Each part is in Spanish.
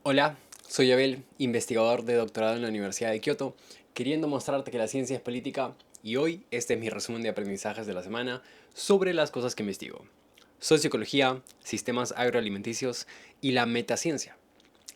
Hola, soy Abel, investigador de doctorado en la Universidad de Kioto, queriendo mostrarte que la ciencia es política y hoy este es mi resumen de aprendizajes de la semana sobre las cosas que investigo. Socioecología, sistemas agroalimenticios y la metaciencia.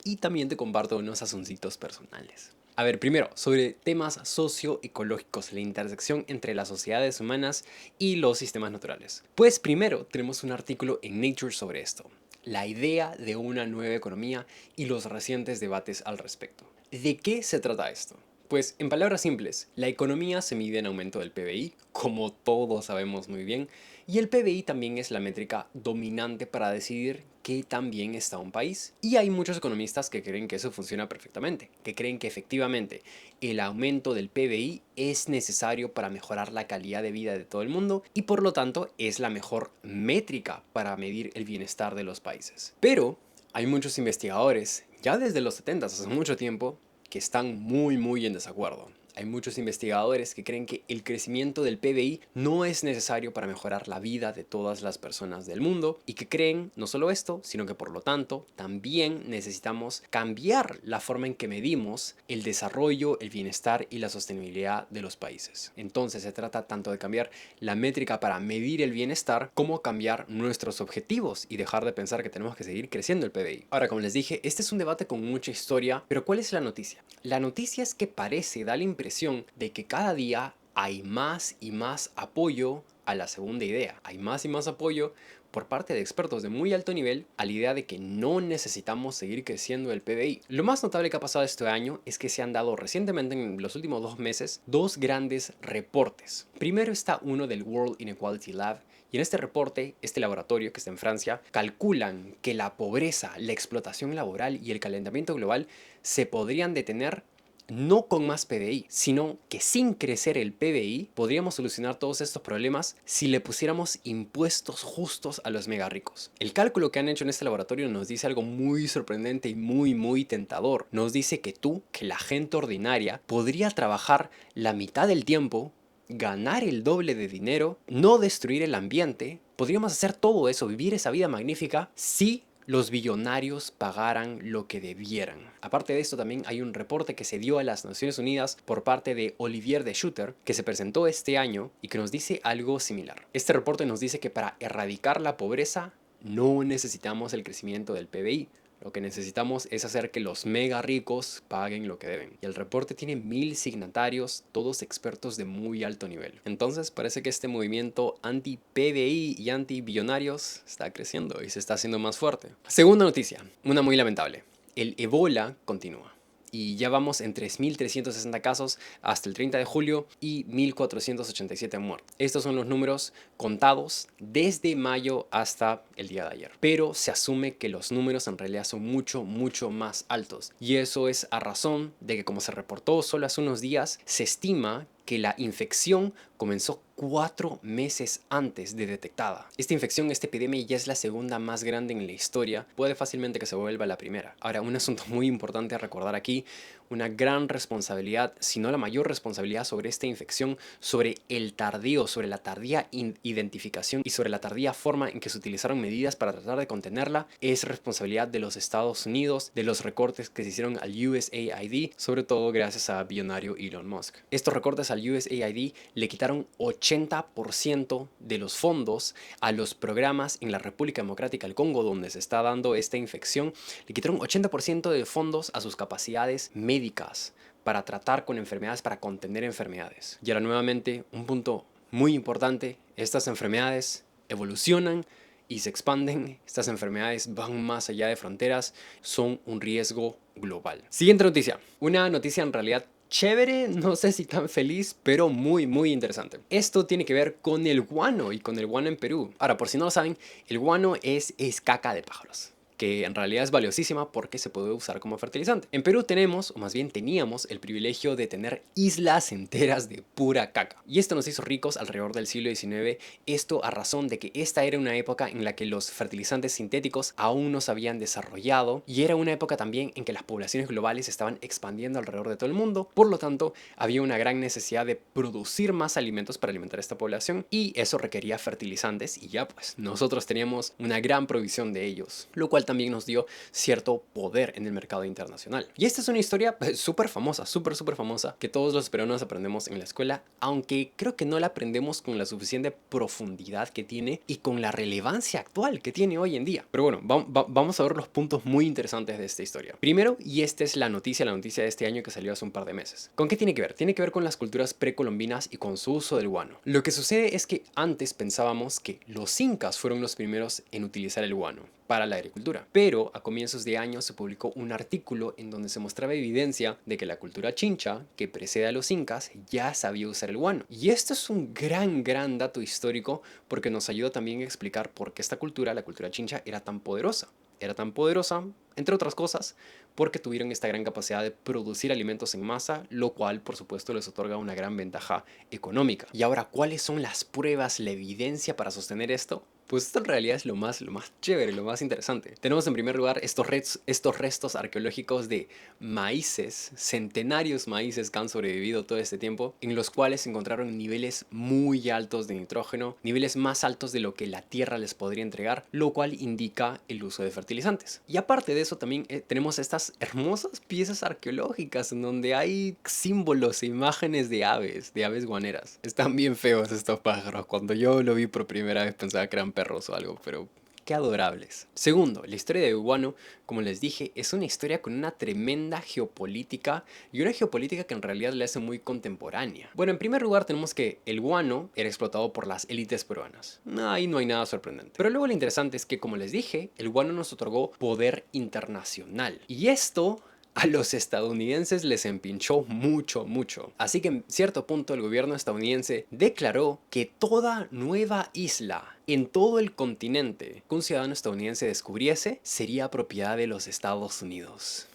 Y también te comparto unos asuncitos personales. A ver, primero, sobre temas socioecológicos, la intersección entre las sociedades humanas y los sistemas naturales. Pues primero tenemos un artículo en Nature sobre esto, la idea de una nueva economía y los recientes debates al respecto. ¿De qué se trata esto? Pues en palabras simples, la economía se mide en aumento del PBI, como todos sabemos muy bien, y el PBI también es la métrica dominante para decidir qué tan bien está un país. Y hay muchos economistas que creen que eso funciona perfectamente, que creen que efectivamente el aumento del PBI es necesario para mejorar la calidad de vida de todo el mundo y por lo tanto es la mejor métrica para medir el bienestar de los países. Pero hay muchos investigadores, ya desde los 70, hace mucho tiempo, que están muy en desacuerdo. Hay muchos investigadores que creen que el crecimiento del PBI no es necesario para mejorar la vida de todas las personas del mundo y que creen no solo esto, sino que por lo tanto también necesitamos cambiar la forma en que medimos el desarrollo, el bienestar y la sostenibilidad de los países. Entonces se trata tanto de cambiar la métrica para medir el bienestar como cambiar nuestros objetivos y dejar de pensar que tenemos que seguir creciendo el PBI. Ahora, como les dije, este es un debate con mucha historia, pero ¿cuál es la noticia? La noticia es que parece, da la impresión de que cada día hay más y más apoyo a la segunda idea. Hay más y más apoyo por parte de expertos de muy alto nivel a la idea de que no necesitamos seguir creciendo el PBI. Lo más notable que ha pasado este año es que se han dado recientemente, en los últimos 2 meses, dos grandes reportes. Primero está uno del World Inequality Lab, y en este reporte, este laboratorio que está en Francia, calculan que la pobreza, la explotación laboral y el calentamiento global se podrían detener no con más PBI, sino que sin crecer el PBI podríamos solucionar todos estos problemas si le pusiéramos impuestos justos a los mega ricos. El cálculo que han hecho en este laboratorio nos dice algo muy sorprendente y muy tentador. Nos dice que que la gente ordinaria, podría trabajar la mitad del tiempo, ganar el doble de dinero, no destruir el ambiente. Podríamos hacer todo eso, vivir esa vida magnífica, si los billonarios pagaran lo que debieran. Aparte de esto, también hay un reporte que se dio a las Naciones Unidas por parte de Olivier de Schutter, que se presentó este año y que nos dice algo similar. Este reporte nos dice que para erradicar la pobreza no necesitamos el crecimiento del PBI. Lo que necesitamos es hacer que los mega ricos paguen lo que deben. Y el reporte tiene 1000 signatarios, todos expertos de muy alto nivel. Entonces parece que este movimiento anti-PBI y anti-billonarios está creciendo y se está haciendo más fuerte. Segunda noticia, una muy lamentable. El ébola continúa. Y ya vamos en 3.360 casos hasta el 30 de julio y 1.487 muertos. Estos son los números contados desde mayo hasta el día de ayer. Pero se asume que los números en realidad son mucho más altos. Y eso es a razón de que, como se reportó solo hace unos días, se estima que la infección comenzó 4 meses antes de detectada. Esta infección, esta epidemia ya es la segunda más grande en la historia. Puede fácilmente que se vuelva la primera. Ahora, un asunto muy importante a recordar aquí, una gran responsabilidad, si no la mayor responsabilidad sobre esta infección, sobre el tardío, sobre la tardía identificación y sobre la tardía forma en que se utilizaron medidas para tratar de contenerla, es responsabilidad de los Estados Unidos, de los recortes que se hicieron al USAID, sobre todo gracias a billonario Elon Musk. Estos recortes al USAID le quitaron 80% de los fondos a los programas en la República Democrática del Congo, donde se está dando esta infección. Le quitaron 80% de fondos a sus capacidades médicas para tratar con enfermedades, para contener enfermedades. Y ahora nuevamente, un punto muy importante, estas enfermedades evolucionan y se expanden. Estas enfermedades van más allá de fronteras, son un riesgo global. Siguiente noticia, una noticia en realidad chévere, no sé si tan feliz, pero muy interesante. Esto tiene que ver con el guano y con el guano en Perú. Ahora, por si no lo saben, el guano es caca de pájaros, que en realidad es valiosísima porque se puede usar como fertilizante. En Perú tenemos, o más bien teníamos, el privilegio de tener islas enteras de pura caca. Y esto nos hizo ricos alrededor del siglo XIX, esto a razón de que esta era una época en la que los fertilizantes sintéticos aún no se habían desarrollado y era una época también en que las poblaciones globales se estaban expandiendo alrededor de todo el mundo. Por lo tanto, había una gran necesidad de producir más alimentos para alimentar a esta población y eso requería fertilizantes y ya pues nosotros teníamos una gran provisión de ellos, lo cual también nos dio cierto poder en el mercado internacional. Y esta es una historia súper famosa, súper famosa, que todos los peruanos aprendemos en la escuela, aunque creo que no la aprendemos con la suficiente profundidad que tiene y con la relevancia actual que tiene hoy en día. Pero bueno, vamos a ver los puntos muy interesantes de esta historia. Primero, y esta es la noticia de este año que salió hace un par de meses. ¿Con qué tiene que ver? Tiene que ver con las culturas precolombinas y con su uso del guano. Lo que sucede es que antes pensábamos que los incas fueron los primeros en utilizar el guano para la agricultura. Pero a comienzos de año se publicó un artículo en donde se mostraba evidencia de que la cultura chincha, que precede a los incas, ya sabía usar el guano. Y esto es un gran dato histórico porque nos ayuda también a explicar por qué esta cultura, la cultura chincha, era tan poderosa. Era tan poderosa, entre otras cosas, porque tuvieron esta gran capacidad de producir alimentos en masa, lo cual por supuesto les otorga una gran ventaja económica. Y ahora, ¿cuáles son las pruebas, la evidencia para sostener esto? Pues esto en realidad es lo más chévere, lo más interesante. Tenemos en primer lugar estos restos arqueológicos de maíces, centenarios maíces que han sobrevivido todo este tiempo, en los cuales se encontraron niveles muy altos de nitrógeno, niveles más altos de lo que la tierra les podría entregar, lo cual indica el uso de fertilizantes. Y aparte de eso también tenemos estas hermosas piezas arqueológicas en donde hay símbolos e imágenes de aves guaneras. Están bien feos estos pájaros. Cuando yo lo vi por primera vez pensaba que eran perros o algo, pero qué adorables. Segundo, la historia de guano, como les dije, es una historia con una tremenda geopolítica y una geopolítica que en realidad la hace muy contemporánea. Bueno, en primer lugar tenemos que el guano era explotado por las élites peruanas. Ahí no hay nada sorprendente. Pero luego lo interesante es que, como les dije, el guano nos otorgó poder internacional. Y esto a los estadounidenses les empinchó mucho. Así que en cierto punto el gobierno estadounidense declaró que toda nueva isla en todo el continente que un ciudadano estadounidense descubriese sería propiedad de los Estados Unidos.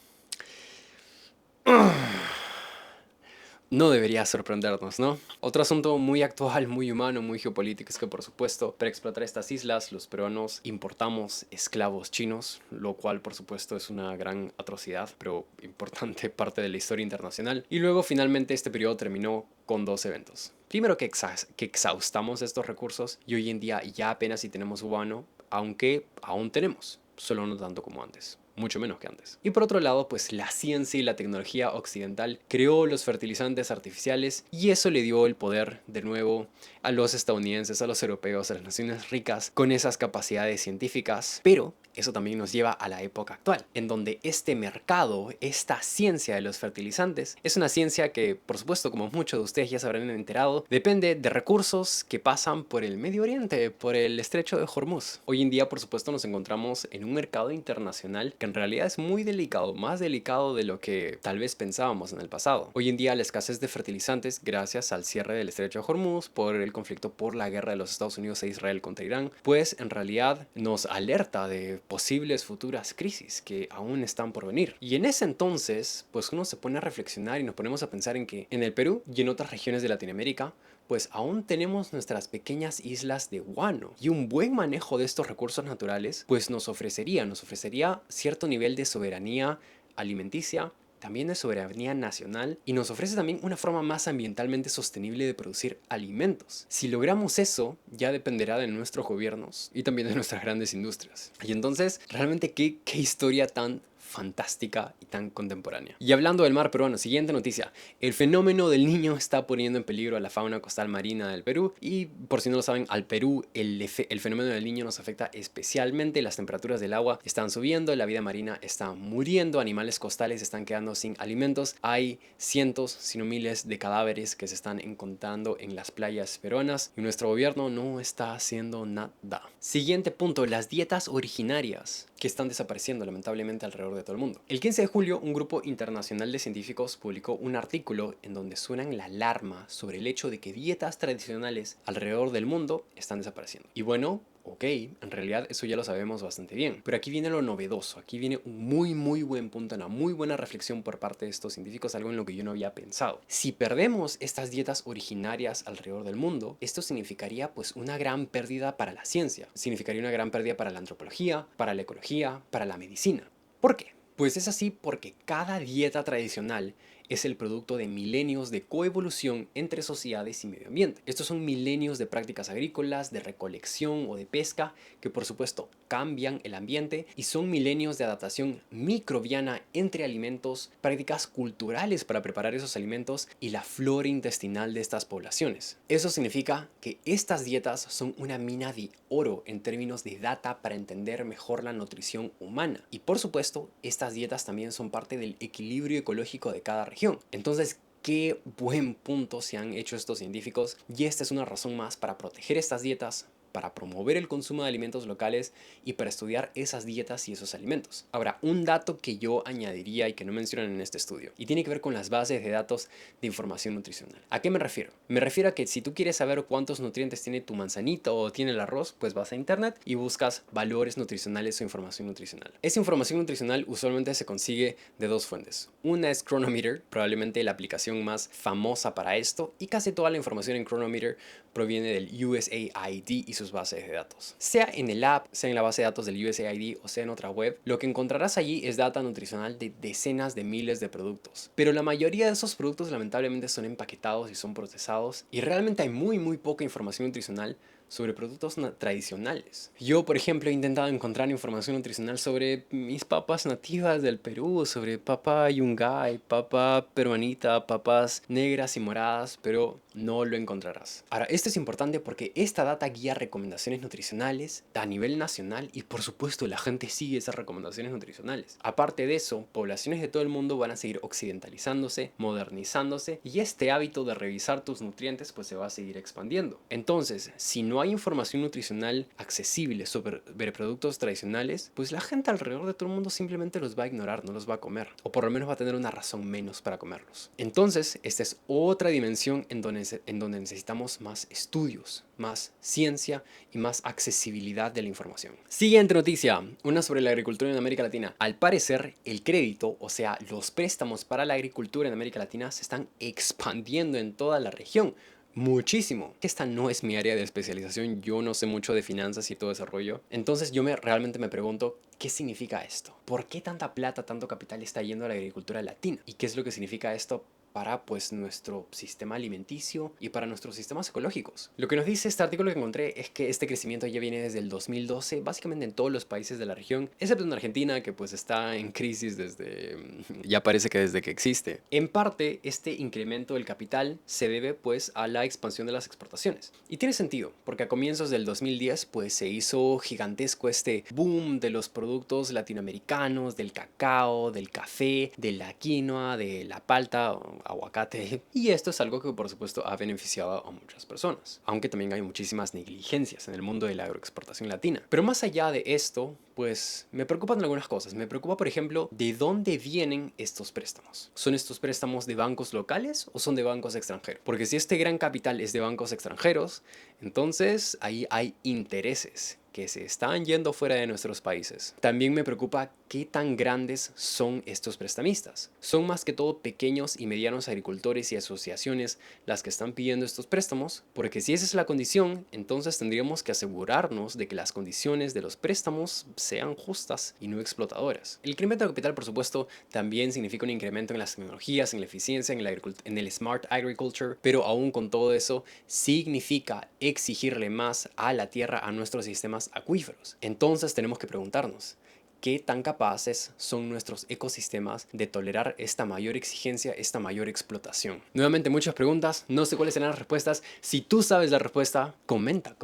No debería sorprendernos, ¿no? Otro asunto muy actual, muy humano, muy geopolítico es que, por supuesto, para explotar estas islas, los peruanos importamos esclavos chinos, lo cual, por supuesto, es una gran atrocidad, pero importante parte de la historia internacional. Y luego, finalmente, este periodo terminó con dos eventos. Primero, que exhaustamos estos recursos y hoy en día ya apenas si tenemos guano, aunque aún tenemos, solo no tanto como antes. Mucho menos que antes. Y por otro lado, pues la ciencia y la tecnología occidental creó los fertilizantes artificiales y eso le dio el poder de nuevo a los estadounidenses, a los europeos, a las naciones ricas con esas capacidades científicas. Pero eso también nos lleva a la época actual, en donde este mercado, esta ciencia de los fertilizantes, es una ciencia que, por supuesto, como muchos de ustedes ya se habrán enterado, depende de recursos que pasan por el Medio Oriente, por el estrecho de Hormuz. Hoy en día, por supuesto, nos encontramos en un mercado internacional que en realidad es muy delicado, más delicado de lo que tal vez pensábamos en el pasado. Hoy en día la escasez de fertilizantes gracias al cierre del estrecho de Hormuz, por el conflicto por la guerra de los Estados Unidos e Israel contra Irán, pues en realidad nos alerta de posibles futuras crisis que aún están por venir. Y en ese entonces, pues uno se pone a reflexionar y nos ponemos a pensar en que en el Perú y en otras regiones de Latinoamérica, pues aún tenemos nuestras pequeñas islas de guano y un buen manejo de estos recursos naturales pues nos ofrecería cierto nivel de soberanía alimenticia, también de soberanía nacional y nos ofrece también una forma más ambientalmente sostenible de producir alimentos. Si logramos eso, ya dependerá de nuestros gobiernos y también de nuestras grandes industrias. Y entonces, realmente qué historia tan fantástica y tan contemporánea. Y hablando del mar peruano, siguiente noticia. El fenómeno del Niño está poniendo en peligro a la fauna costal marina del Perú y, por si no lo saben, al Perú el fenómeno del Niño nos afecta especialmente. Las temperaturas del agua están subiendo, la vida marina está muriendo, animales costales están quedando sin alimentos. Hay cientos, si no miles de cadáveres que se están encontrando en las playas peruanas y nuestro gobierno no está haciendo nada. Siguiente punto, las dietas originarias que están desapareciendo lamentablemente alrededor de todo el mundo. El 15 de julio, un grupo internacional de científicos publicó un artículo en donde suenan la alarma sobre el hecho de que dietas tradicionales alrededor del mundo están desapareciendo. Y bueno, ok, en realidad eso ya lo sabemos bastante bien, pero aquí viene lo novedoso, aquí viene un muy buen punto, una muy buena reflexión por parte de estos científicos, algo en lo que yo no había pensado. Si perdemos estas dietas originarias alrededor del mundo, esto significaría pues una gran pérdida para la ciencia, significaría una gran pérdida para la antropología, para la ecología, para la medicina. ¿Por qué? Pues es así porque cada dieta tradicional es el producto de milenios de coevolución entre sociedades y medio ambiente. Estos son milenios de prácticas agrícolas, de recolección o de pesca que por supuesto cambian el ambiente y son milenios de adaptación microbiana entre alimentos, prácticas culturales para preparar esos alimentos y la flora intestinal de estas poblaciones. Eso significa que estas dietas son una mina de oro en términos de data para entender mejor la nutrición humana. Y por supuesto, estas dietas también son parte del equilibrio ecológico de cada región. Entonces, qué buen punto se han hecho estos científicos y esta es una razón más para proteger estas dietas, para promover el consumo de alimentos locales y para estudiar esas dietas y esos alimentos. Ahora, un dato que yo añadiría y que no mencionan en este estudio y tiene que ver con las bases de datos de información nutricional. ¿A qué me refiero? Me refiero a que si tú quieres saber cuántos nutrientes tiene tu manzanita o tiene el arroz, pues vas a internet y buscas valores nutricionales o información nutricional. Esa información nutricional usualmente se consigue de dos fuentes. Una es Chronometer, probablemente la aplicación más famosa para esto, y casi toda la información en Chronometer proviene del USAID y sus bases de datos. Sea en el app, sea en la base de datos del USAID o sea en otra web, lo que encontrarás allí es data nutricional de decenas de miles de productos. Pero la mayoría de esos productos lamentablemente son empaquetados y son procesados y realmente hay muy poca información nutricional sobre productos tradicionales. Yo, por ejemplo, he intentado encontrar información nutricional sobre mis papas nativas del Perú, sobre papa yungay, papa peruanita, papas negras y moradas, pero no lo encontrarás. Ahora, esto es importante porque esta data guía recomendaciones nutricionales a nivel nacional y por supuesto la gente sigue esas recomendaciones nutricionales. Aparte de eso, poblaciones de todo el mundo van a seguir occidentalizándose, modernizándose y este hábito de revisar tus nutrientes pues se va a seguir expandiendo. Entonces, si no hay información nutricional accesible sobre productos tradicionales, pues la gente alrededor de todo el mundo simplemente los va a ignorar, no los va a comer, o por lo menos va a tener una razón menos para comerlos. Entonces, esta es otra dimensión en donde necesitamos más estudios, más ciencia y más accesibilidad de la información. Siguiente noticia, una sobre la agricultura en América Latina. Al parecer, el crédito, o sea, los préstamos para la agricultura en América Latina se están expandiendo en toda la región. Muchísimo. Esta no es mi área de especialización, yo no sé mucho de finanzas y todo ese rollo. Entonces yo realmente me pregunto, ¿qué significa esto? ¿Por qué tanta plata, tanto capital está yendo a la agricultura latina? ¿Y qué es lo que significa esto para pues nuestro sistema alimenticio y para nuestros sistemas ecológicos? Lo que nos dice este artículo que encontré es que este crecimiento ya viene desde el 2012, básicamente en todos los países de la región, excepto en Argentina, que pues está en crisis desde, ya parece que desde que existe. En parte, este incremento del capital se debe pues a la expansión de las exportaciones. Y tiene sentido, porque a comienzos del 2010 pues se hizo gigantesco este boom de los productos latinoamericanos, del cacao, del café, de la quinoa, de la palta, aguacate, y esto es algo que por supuesto ha beneficiado a muchas personas, aunque también hay muchísimas negligencias en el mundo de la agroexportación latina. Pero más allá de esto, pues me preocupan algunas cosas. Me preocupa, por ejemplo, de dónde vienen estos préstamos. ¿Son estos préstamos de bancos locales o son de bancos extranjeros? Porque si este gran capital es de bancos extranjeros, entonces ahí hay intereses que se están yendo fuera de nuestros países. También me preocupa qué tan grandes son estos prestamistas. Son más que todo pequeños y medianos agricultores y asociaciones las que están pidiendo estos préstamos, porque si esa es la condición, entonces tendríamos que asegurarnos de que las condiciones de los préstamos sean justas y no explotadoras. El incremento de capital, por supuesto, también significa un incremento en las tecnologías, en la eficiencia, en el smart agriculture, pero aún con todo eso, significa exigirle más a la tierra, a nuestros sistemas acuíferos. Entonces tenemos que preguntarnos, ¿qué tan capaces son nuestros ecosistemas de tolerar esta mayor exigencia, esta mayor explotación? Nuevamente muchas preguntas, no sé cuáles serán las respuestas. Si tú sabes la respuesta, comenta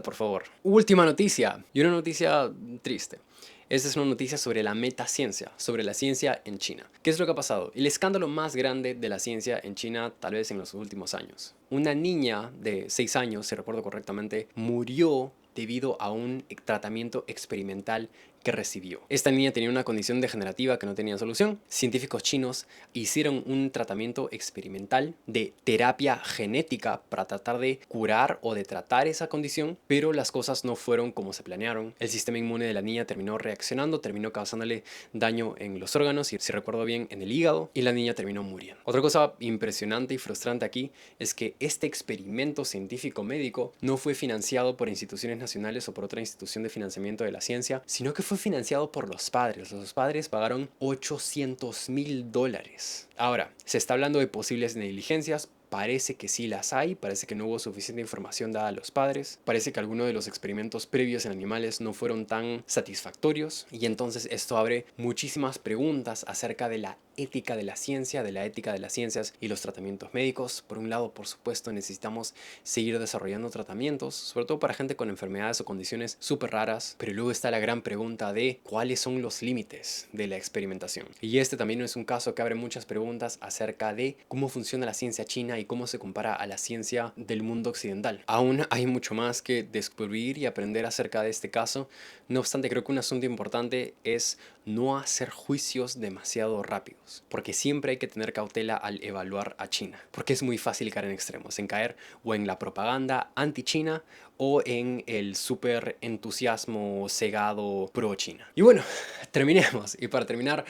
por favor. Última noticia, y una noticia triste. Esta es una noticia sobre la metaciencia, sobre la ciencia en China. ¿Qué es lo que ha pasado? El escándalo más grande de la ciencia en China, tal vez en los últimos años. Una niña de 6 años, si recuerdo correctamente, murió debido a un tratamiento experimental que recibió. Esta niña tenía una condición degenerativa que no tenía solución. Científicos chinos hicieron un tratamiento experimental de terapia genética para tratar de curar o de tratar esa condición, pero las cosas no fueron como se planearon. El sistema inmune de la niña terminó reaccionando, terminó causándole daño en los órganos y, si recuerdo bien, en el hígado, y la niña terminó muriendo. Otra cosa impresionante y frustrante aquí es que este experimento científico médico no fue financiado por instituciones nacionales o por otra institución de financiamiento de la ciencia, sino que fue fue financiado por los padres. Los padres pagaron $800,000. Ahora, se está hablando de posibles negligencias. Parece que sí las hay, parece que no hubo suficiente información dada a los padres, parece que algunos de los experimentos previos en animales no fueron tan satisfactorios y entonces esto abre muchísimas preguntas acerca de la ética de la ciencia, de la ética de las ciencias y los tratamientos médicos. Por un lado, por supuesto, necesitamos seguir desarrollando tratamientos, sobre todo para gente con enfermedades o condiciones súper raras, pero luego está la gran pregunta de cuáles son los límites de la experimentación. Y este también es un caso que abre muchas preguntas acerca de cómo funciona la ciencia china y cómo se compara a la ciencia del mundo occidental. Aún hay mucho más que descubrir y aprender acerca de este caso. No obstante, creo que un asunto importante es no hacer juicios demasiado rápidos, porque siempre hay que tener cautela al evaluar a China, porque es muy fácil caer en extremos, en caer o en la propaganda anti-China o en el súper entusiasmo cegado pro-China. Y bueno, terminemos. Y para terminar,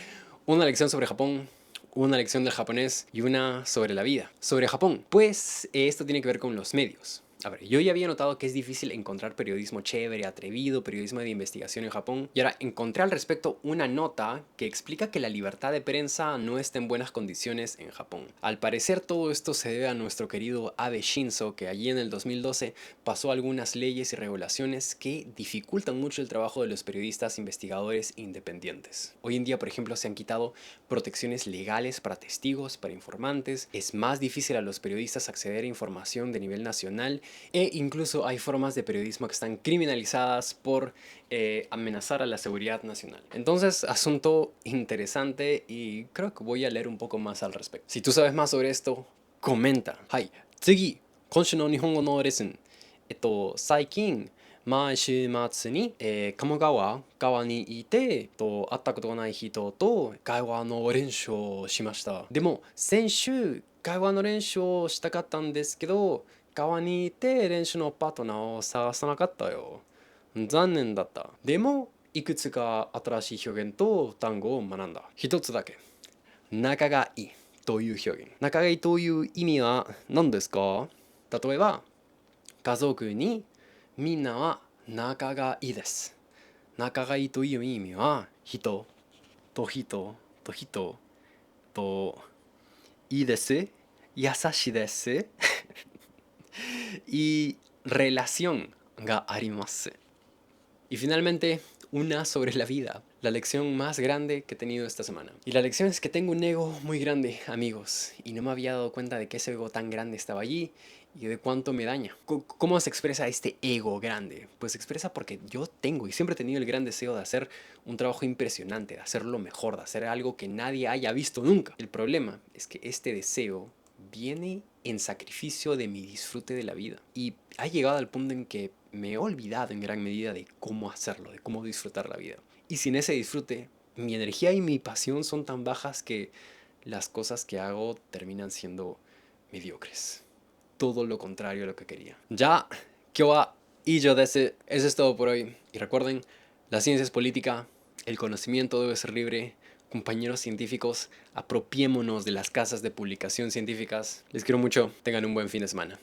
una lección sobre Japón, una lección del japonés y una sobre la vida. Sobre Japón, pues esto tiene que ver con los medios. A ver, yo ya había notado que es difícil encontrar periodismo chévere, atrevido, periodismo de investigación en Japón. Y ahora encontré al respecto una nota que explica que la libertad de prensa no está en buenas condiciones en Japón. Al parecer todo esto se debe a nuestro querido Abe Shinzo, que allí en el 2012 pasó algunas leyes y regulaciones que dificultan mucho el trabajo de los periodistas investigadores independientes. Hoy en día, por ejemplo, se han quitado protecciones legales para testigos, para informantes. Es más difícil a los periodistas acceder a información de nivel nacional. E incluso hay formas de periodismo que están criminalizadas por amenazar a la seguridad nacional. Entonces, asunto interesante y creo que voy a leer un poco más al respecto. Si tú sabes más sobre esto, comenta. Hai, tsugi, konshu no nihongo no lesson. 最近毎週末に、鴨川にいて、会ったことがない人と会話の練習をしました。でも先週会話の練習をしたかったんですけど、川にいて練習のパートナーを探さなかったよ。残念だった。でもいくつか新しい表現と単語を学んだ。一つだけ。仲がいいという表現。仲がいいという意味は何ですか？例えば、家族にみんなは仲がいいです。仲がいいという意味は人と人と人といいです。優しいです。y relaciónがあります。Y finalmente, una sobre la vida, la lección más grande que he tenido esta semana. Y la lección es que tengo un ego muy grande, amigos, y no me había dado cuenta de que ese ego tan grande estaba allí y de cuánto me daña. ¿Cómo se expresa este ego grande? Pues se expresa porque yo tengo y siempre he tenido el gran deseo de hacer un trabajo impresionante, de hacerlo mejor, de hacer algo que nadie haya visto nunca. El problema es que este deseo viene en sacrificio de mi disfrute de la vida. Y ha llegado al punto en que me he olvidado en gran medida de cómo hacerlo, de cómo disfrutar la vida. Y sin ese disfrute, mi energía y mi pasión son tan bajas que las cosas que hago terminan siendo mediocres. Todo lo contrario a lo que quería. Ya, kyo wa ijo desu. Eso es todo por hoy. Y recuerden, la ciencia es política, el conocimiento debe ser libre. Compañeros científicos, apropiémonos de las casas de publicación científicas. Les quiero mucho, tengan un buen fin de semana.